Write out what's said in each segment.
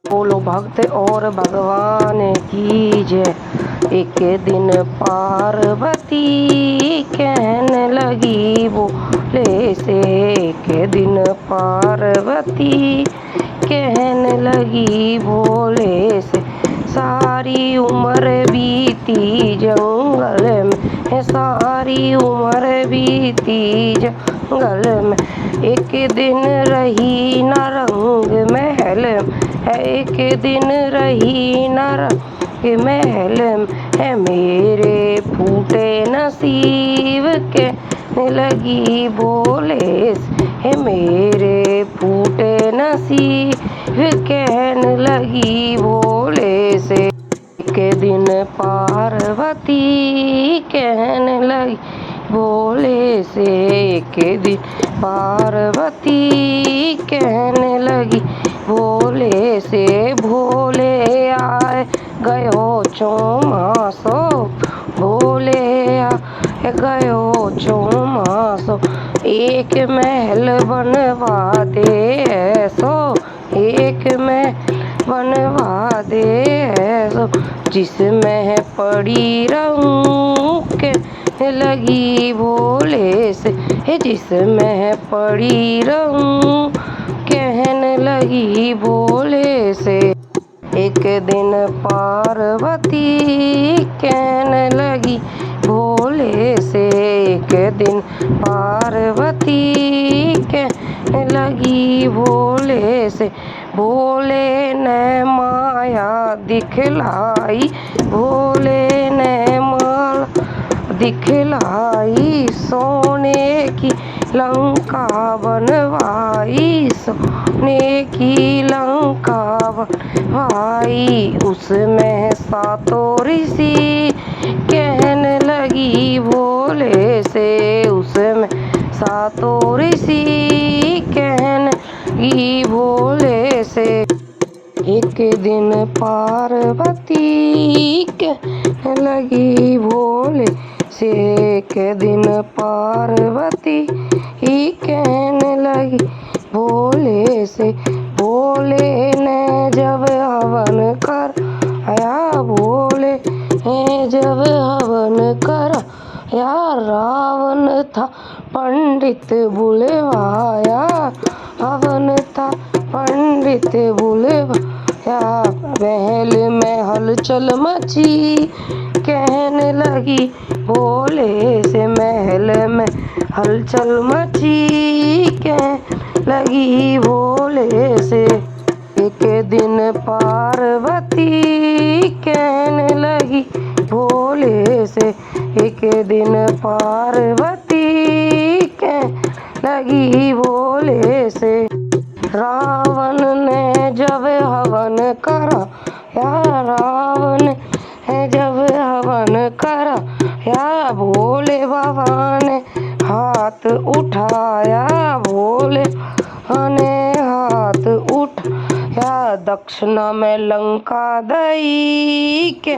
बोलो भक्त और भगवान की जय। एक दिन पार्वती कहने लगी बोले से, एक दिन पार्वती कहने लगी बोले से, सारी उम्र बीती जंगल में, सारी उम्र बीती जंगल में, एक दिन रही न रंग महल में, एक दिन रही न रंग महल में, मेरे फूटे नसीब कहने लगी बोले से, मेरे फूटे नसीब कहने लगी बोले से। एक दिन पार्वती कहने लगी बोले से, एक दिन पार्वती कहने लगी बोले से, भोले आए गयो चौमासो, भोले आए गयो चौमासो, एक महल बनवा दे ऐसो, एक महल बनवा दे ऐसो, जिसमें पड़ी रहूं कहने लगी बोले से, जिसमें पड़ी रहूं कहने लगी बोले से। एक दिन पार्वती कहने लगी भोले से, एक दिन पार्वती कहने लगी भोले से, भोले ने माया दिखलाई, भोले ने माया दिखलाई, सोने की लंका बनवाई, सोने की लंका बनवाई, उसमें सातों ऋषि कहने लगी भोले से, उसमें सातों ऋषि कहने लगी भोले से। एक दिन पार्वती कहने लगी भोले से, एक दिन पार्वती कहने लगी भोले से, भोले ने जब हवन कराया, भोले ने जब हवन कराया, रावण था पंडित बुलवाया, हवन था पंडित बुलवाया, महल में हलचल मची कहने लगी भोले से, महल में हलचल मची कहने लगी भोले से। एक दिन पार्वती कहने लगी भोले से, एक दिन पार्वती कहने लगी भोले से, रावण ने जब हवन कराया, रावण ने जब हवन कराया, भोले बाबा ने हाथ उठाया, भोले बाबा ने हाथ उठाया, दक्षिणा में लंका दई के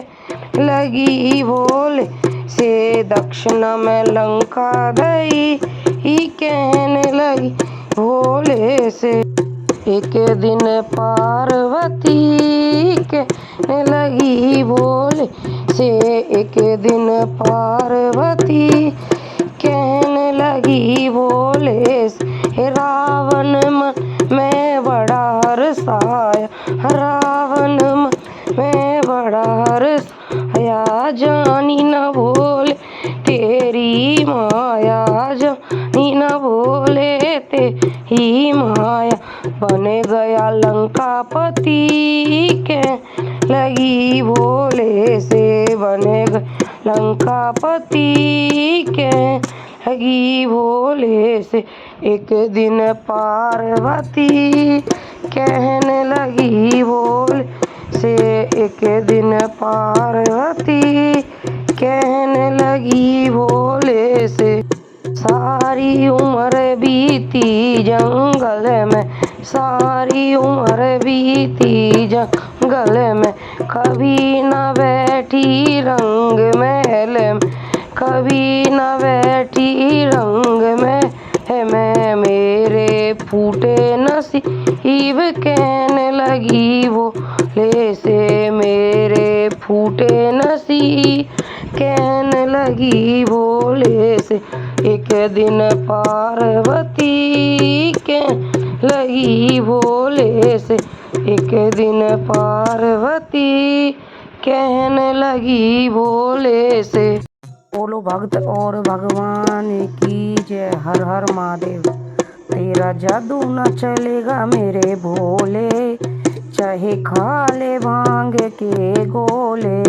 लगी भोले से, दक्षिणा में लंका दई कहने लगी भोले से। एक दिन पार्वती कहने लगी भोले से, एक दिन पार्वती कहने लगी भोले से, रावण मन में बड़ा हर्षाया, रावण मन में बड़ा हर्षाया, जानी न भोले तेरी माया, जानी न भोले तेरी माया, बने गया लंकापति कहने लगी भोले से, बने गया लंकापति कहने लगी भोले से। एक दिन पार्वती कहने लगी भोले से, एक दिन पार्वती कहने लगी भोले से, सारी उम्र बीती जंगल में, सारी उम्र बीती जंगल में, कभी न बैठी रंग महल में, कभी न बैठी रंग में, मेरे फूटे नसीब कहने लगी भोले से, मेरे फूटे नसीब कहने लगी भोले से। एक दिन पार्वती कहने लगी भोले से, एक दिन पार्वती कहने लगी भोले से। बोलो भक्त और भगवान की जय, हर हर महादेव। तेरा जादू न चलेगा मेरे भोले, चाहे खा ले भांग के गोले।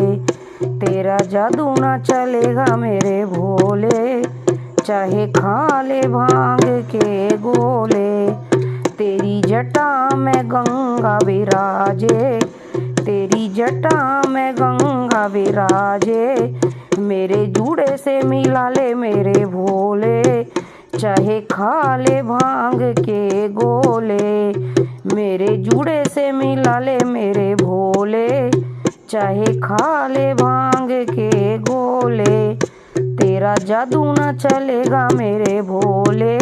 तेरा जादू न चलेगा मेरे भोले, चाहे खा ले भांग के गोले। तेरी जटा में गंगा विराजे, तेरी जटा में गंगा विराजे। मेरे जूड़े से मिला ले मेरे भोले, चाहे खा ले भांग के गोले। मेरे जूड़े से मिला ले मेरे भोले, चाहे खा ले भांग के गोले। तेरा जादू न चलेगा मेरे भोले,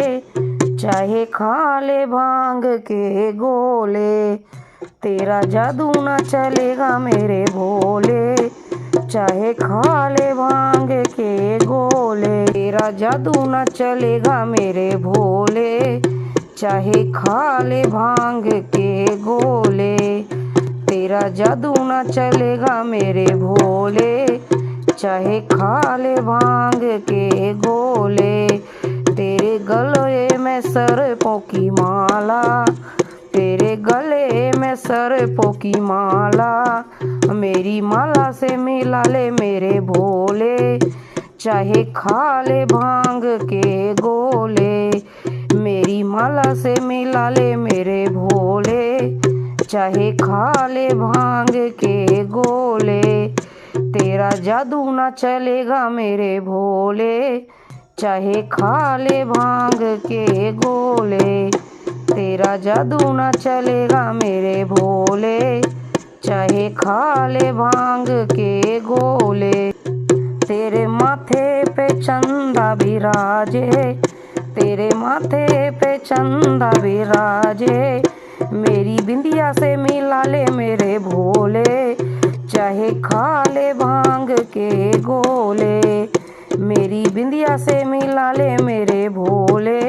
चाहे खा ले भांग के गोले। तेरा जादू न चलेगा मेरे भोले, चाहे खा ले भांग के गोले। तेरा जादू न चलेगा मेरे भोले, चाहे खा ले भांग के गोले। तेरा जादू न चलेगा मेरे भोले, चाहे खा ले भांग के गोले। तेरे गले में सर्पों की माला, तेरे गले में सर्पों की माला। मेरी माला से मिला ले मेरे भोले, चाहे खा ले भांग के गोले। मेरी माला से मिला ले मेरे भोले, चाहे खा ले भांग के गोले। तेरा जादू न चलेगा मेरे भोले, चाहे खा ले भांग के गोले। तेरा जादू न चलेगा मेरे भोले, चाहे खा ले भांग के गोले। तेरे माथे पे चंदा विराजे, तेरे माथे पे चंदा विराजे। मेरी बिंदिया से मिला ले मेरे भोले, चाहे खा ले भांग के गोले। मेरी बिंदिया से मिला ले मेरे भोले,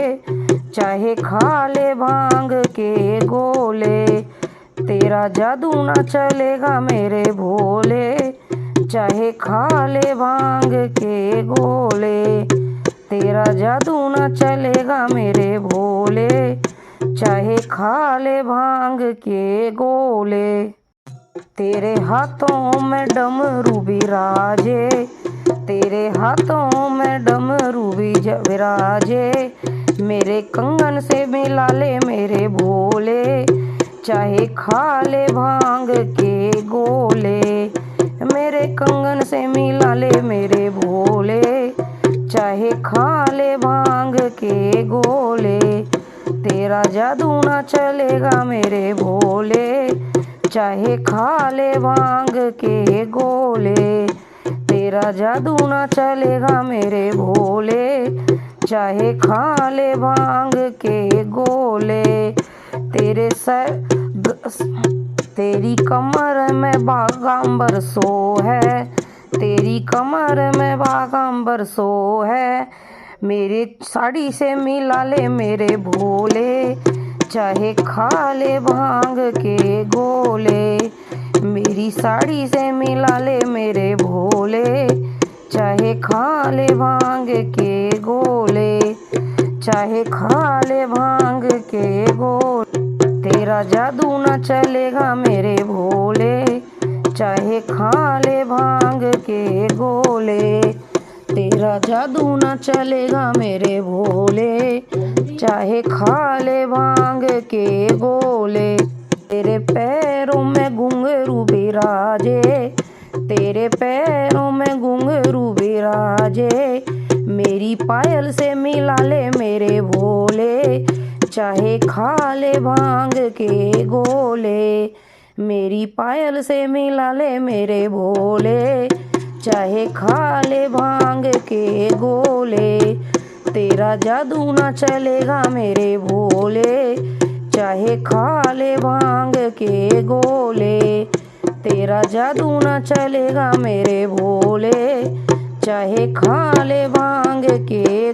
चाहे खा ले भांग के गोले। तेरा जादू न चलेगा मेरे भोले, चाहे खा ले भांग के गोले। तेरा जादू न चलेगा मेरे भोले, चाहे खा ले भांग के गोले। तेरे हाथों में डमरू विराजे, तेरे हाथों में डमरू विराजे। मेरे कंगन से मिला ले मेरे भोले, चाहे खा ले भांग के गोले। मेरे कंगन से मिला ले मेरे भोले, चाहे खा ले भांग के गोले। तेरा जादू न चलेगा मेरे भोले, चाहे खा ले भांग के गोले। तेरा जादू न चलेगा मेरे भोले, चाहे खा ले भांग के गोले। तेरी कमर में बागांबर सो है, तेरी कमर में बागांबर सो है। मेरे साड़ी से मिला ले मेरे भोले, चाहे खा ले भांग के गोले। मेरी साड़ी से मिला ले मेरे भोले, चाहे खा ले भांग के गोले। चाहे खा ले भांग के गोले। तेरा जादू न चलेगा मेरे भोले, चाहे खा ले भांग के गोले। तेरा जादू न चलेगा मेरे भोले, चाहे खा ले भांग के गोले। तेरे पैरों में घुंघरू विराजे, तेरे पैरों में घुंघरू विराजे। मेरी पायल से मिला ले मेरे भोले, चाहे खा ले भांग के गोले। मेरी पायल से मिला ले मेरे भोले, चाहे खा ले भांग के गोले। तेरा जादू ना चलेगा मेरे भोले, चाहे खा ले भांग के गोले। तेरा जादू ना चलेगा मेरे भोले, चाहे खा ले भांग के